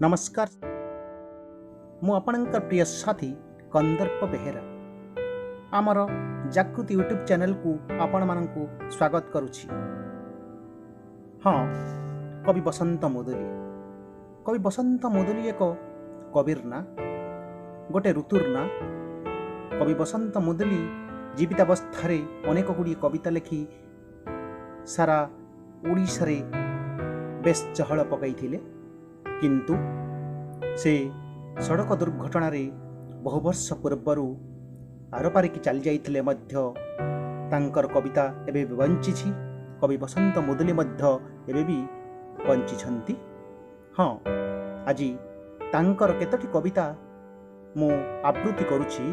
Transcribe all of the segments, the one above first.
नमस्कार मु आपणकर प्रिय साथी कंदर्प बेहेरा आमर जागृति यूट्यूब चैनल को आपण मानकु स्वागत करुछि। हाँ, कवि बसंत मुदुली एक कविर ना गोटे ऋतुर ना। कवि बसंत मुदुली जीवितावस्था अनेक गुड़ी कविता लिखि सारा ओडिशा रे बेस चहल पकाइथिले, किंतु से सड़क दुर्घटन बहु वर्ष पूर्वर आरपारिकी चली जाइथिले मध्य तांकर कविता एबे भी बंची। कवि बसंत मुदुली मध्य एबे भी बंची। हाँ, आज तांकर केतोटी कविता मु आवृत्ति करुछि।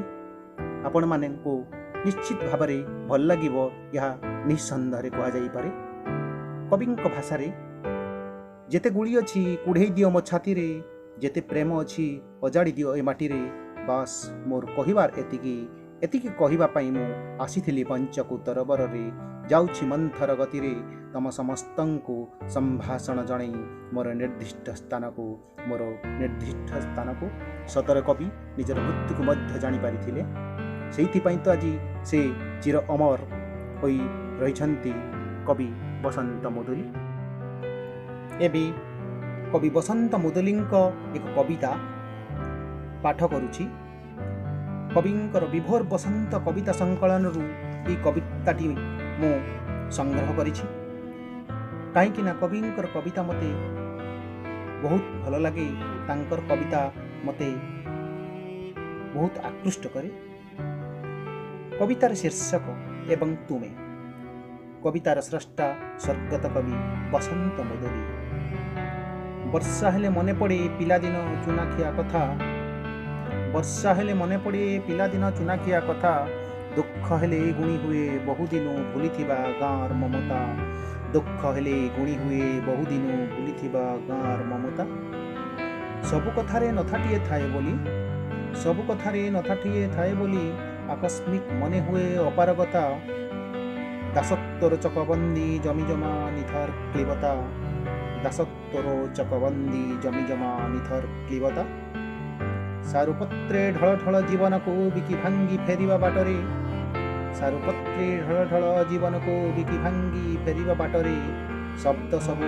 आपण मानकु निश्चित भाव में भल लागिबो, यह निसंदेह कहा जाई पारे। कविंक भाषा रे जेते गुड़ी अच्छी कुढ़ई दियो मो छाती रे, जेते प्रेम अच्छी अजाड़ी दियो ए माटी रे। बास मोर कहिबार एतिकी कहिबा पई मु आसीथिली पंचकु तरबर रे। जाउछि मंथर गति रे तम समस्तंकु संभाषण जणई मोर निर्दिष्ट स्थान को सतर कवि निजर मृत्यु को मध्य जानी पारिथिले। सेइथि पई तो आज से चिर अमर होई रहिछंती कवि बसंत मुदुली। एबे कवि बसंत मुदुली एक कविता पाठ करुछि। कविंकर विभोर बसंत कविता संकलन रु ई कविताटी मु संग्रह करिछि। काहेकि ना कविंकर कविता मते बहुत भल लगे। तांकर कविता मते बहुत आकृष्ट करे। कवितार शीर्षक एवं तुमे। कवितार स्रष्टा स्वर्गत कवि बसंत मुदुली। वर्षा हेले मने पड़े पिलादिन चुनाखिया कथा। वर्षा हेले मने पड़े पिलादिन चुनाखिया कथा। दुख हेले गुणी हुए बहुदिन भूलिथिबा गाँर ममता। दुख हेले गुणी हुए बहुदिन भूलिथिबा गाँर ममता। सबु कथारे नथाटिए थाए बोली आकस्मिक मने हुए अपारगता। दासत्वर चकबंदी जमिजमा निथर क्लिबता। दासत्वर चकबंदी जमिजमा निथर क्लिबता। सारुपत्रे ढल ढल जीवन को बिकी भांगी फेरिबा बाटरे। सारुपत्रे ढल ढल जीवन को बिकी भांगी फेरिबा बाटरे। शब्द सबु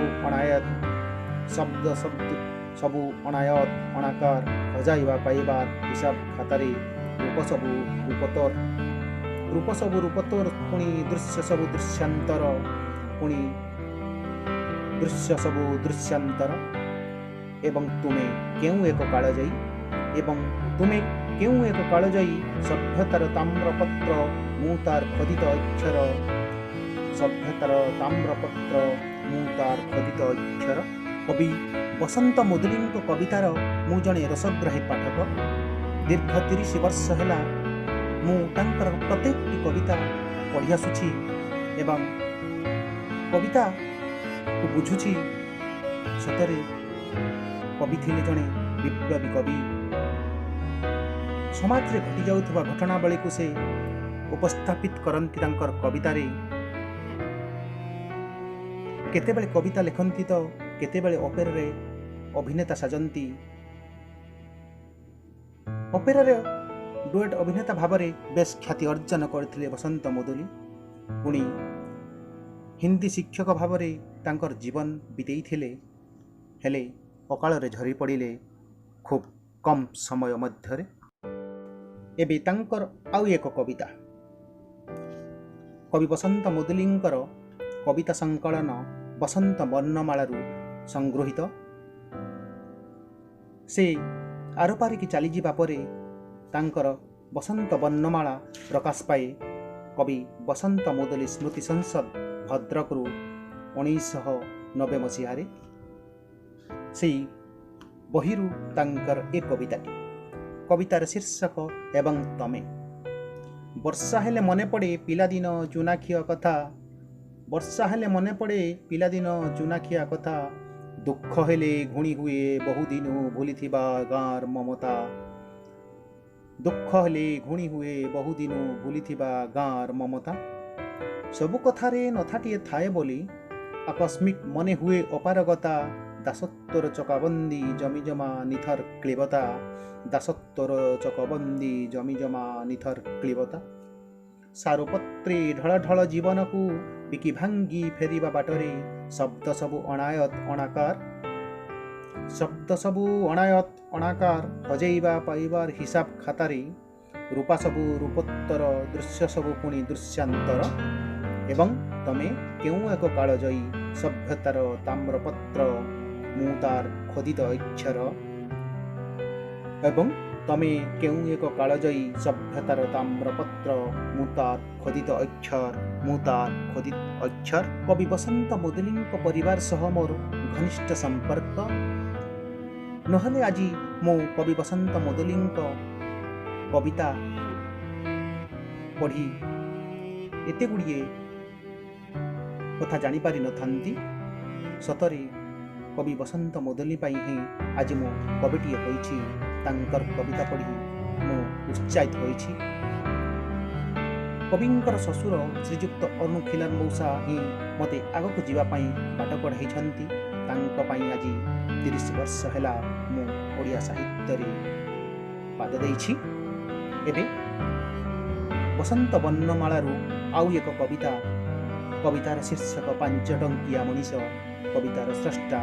अनायत अनाकार हजाइबा पाइबार हिसाब खातारे। रूप सबु रूपतोर पुणी दृश्य सबु दृश्यांतर। पुणी दृश्य सबु दृश्यांतर। एवं तुमे केउ एक काल जाई सभ्यतार ताम्रपत्र मु तार खदित अक्षर। सभ्यतार ताम्रपत्र मु तार खदित अक्षर। कवि बसंत मुदुली कवितार मु जणे रसग्राही पाठक। दीर्घ 30 वर्ष है मु तांकर प्रत्येक कविता पढ़ी आसुछि एवं कविता को बुझुछि। सतरे कवि थिले जणे विप्लवी कवि। समाज रे घटी जाउथबा घटनावली को से उपस्थापित करंती तांकर कविता रे। केतेबेले कविता लिखंती तो केतेबेले ओपेरा रे अभिनेता साजंती। ओपेरा रे डुएट अभिनेता भाव में बेस ख्याति अर्जन करथिले बसंत मुदुली। पुणी हिंदी शिक्षक भाव में तांकर जीवन बितेइथिले। हेले अकाल रे झरी पड़िले खूब कम समय मध्यरे। एबे तांकर आउ एक कविता कवि बसंत मुदुलींकर कविता संकलन बसंत वर्णमालारू संगृहित। से आरपारिकी चली जिबा परे तांकर बसंत वर्णमाला प्रकाश पाए। कवि बसंत मुदुली स्मृति संसद भद्रकरू 1990 मसीहारे से बहिरू तांकर एक कविताटी। कवितार शीर्षक एवं तमे। वर्षा हेले मने पड़े पिलादिन चुनाखिया कथा। वर्षा हेले मने पड़े पिलादिन चुनाखिया कथा। दुख हेले घुणी हुए बहुदिन भूलिथिबा गाँर ममता। दुख हेले घुणी हुए बहुदिन भूलिथिबा गाँर ममता। सबु कथारे नथाटिए थाए बोली आकस्मिक मने हुए अपारगता। দাসত্বর চকাবন্দি জমিজমা নিথর ক্লীবতা দাসত্বর চকবন্দি জমিজমା ନିଥର କ୍ଳୀବତା ସାରୁପତ୍ରେ ଢଳ ଢଳ ଜୀବନକୁ ବିକି ଭାଙ୍ଗି ଫେରିବା ବାଟରେ ଶବ୍ଦ ସବୁ ଅଣାୟତ ଅଣାକାର ଶବ୍ଦ ସବୁ ଅଣାୟତ ଅଣାକାର ହଜେଇବା ପାଇବାର ହିସାବ ଖାତାରେ ରୂପା ସବୁ ରୂପୋତ୍ତର ଦୃଶ୍ୟ ସବୁ ପୁଣି ଦୃଶ୍ୟାନ୍ତର ଏବଂ ତମେ କେଉଁ ଏକ କାଳଜୟୀ ସଭ୍ୟତାର ତାମ୍ରପତ୍ର ମୁଁ ତାର ଖୋଦିତ ଅକ୍ଷର ଏବଂ ତମେ କେଉଁ ଏକ କାଳଜୟୀ ସଭ୍ୟତାର ତାମ୍ରପତ୍ର ମୁଁ ତାର ଖୋଦିତ ଅକ୍ଷର କବି ବସନ୍ତ ମୁଦୁଲିଙ୍କ ପରିବାର ସହ ମୋର ଘନିଷ୍ଠ ସମ୍ପର୍କ ନହେଲେ ଆଜି ମୁଁ କବି ବସନ୍ତ ମୁଦୁଲିଙ୍କ କବିତା ପଢ଼ି ଏତେ ଗୁଡ଼ିଏ କଥା ଜାଣିପାରିନଥାନ୍ତି। ସତରେ କବି ବସନ୍ତ ମୁଦୁଲି ପାଇଁ ହିଁ ଆଜି ମୁଁ କବିଟିଏ ହୋଇଛି। ତାଙ୍କର କବିତା ପଢ଼ି ମୁଁ ଉତ୍ସାହିତ ହୋଇଛି। କବିଙ୍କର ଶ୍ୱଶୁର ଶ୍ରୀଯୁକ୍ତ ଅରୁଣ ଖିଲାର ମଉସା ହିଁ ମୋତେ ଆଗକୁ ଯିବା ପାଇଁ ବାଟ କଢ଼ାଇଛନ୍ତି। ତାଙ୍କ ପାଇଁ ଆଜି 30 ବର୍ଷ ହେଲା ମୁଁ ଓଡ଼ିଆ ସାହିତ୍ୟରେ ପାଦ ଦେଇଛି। ଏବେ ବସନ୍ତ ବର୍ଣ୍ଣମାଳାରୁ ଆଉ ଏକ କବିତାର ଶୀର୍ଷକ 5 ଟଙ୍କିଆ ମଣିଷ। କବିତାର ସ୍ରଷ୍ଟା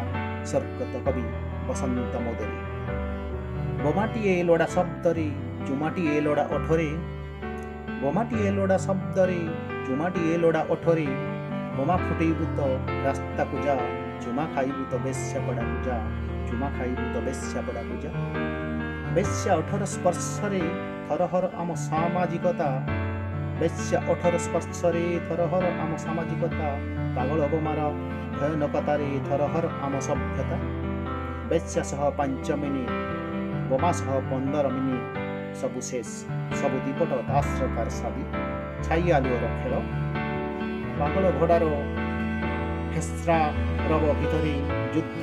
ସ୍ୱର୍ଗତ କବି ବସନ୍ତ ମୁଦୁଲି। ବୋମାଟିଏ ଲୋଡ଼ା ଶବ୍ଦରେ ଚୁମାଟିଏ ଲୋଡ଼ା ଓଠରେ ବୋମାଟିଏ ଲୋଡ଼ା ଶବ୍ଦରେ ଚୁମାଟିଏ ଲୋଡ଼ା ଓଠରେ ବୋମା ଫୁଟେଇବୁ ତ ରାସ୍ତାକୁ ଯା ଚୁମା ଖାଇବୁ ତ ବେଶ୍ୟାପଡ଼ାକୁ ଯା ଚୁମା ଖାଇବୁ ତ ବେଶ୍ୟାପଡ଼ାକୁ ଯା ବେଶ୍ୟା ଓଠର ସ୍ପର୍ଶରେ ଥରହର ଆମ ସାମାଜିକତା ବେଶ୍ୟା ଓଠର ସ୍ପର୍ଶରେ ଥରହର ଆମ ସାମାଜିକତା ପାଗଳ ବୋମାର ଭୟାନକତାରେ ଥରହର ଆମ ସଭ୍ୟତା ବେଶ୍ୟା ସହ 5 ମିନିଟ୍ ବୋମା ସହ 15 ମିନିଟ୍ ସବୁ ଶେଷ ସବୁ ଦିପଟ ଦାସର କାରସାଦି ଛାଇ ଆଲୁଅର ଖେଳ ପାଗଳ ଘୋଡ଼ାର ହେସ୍ରା ରବ ଭିତରେ ଯୁଦ୍ଧ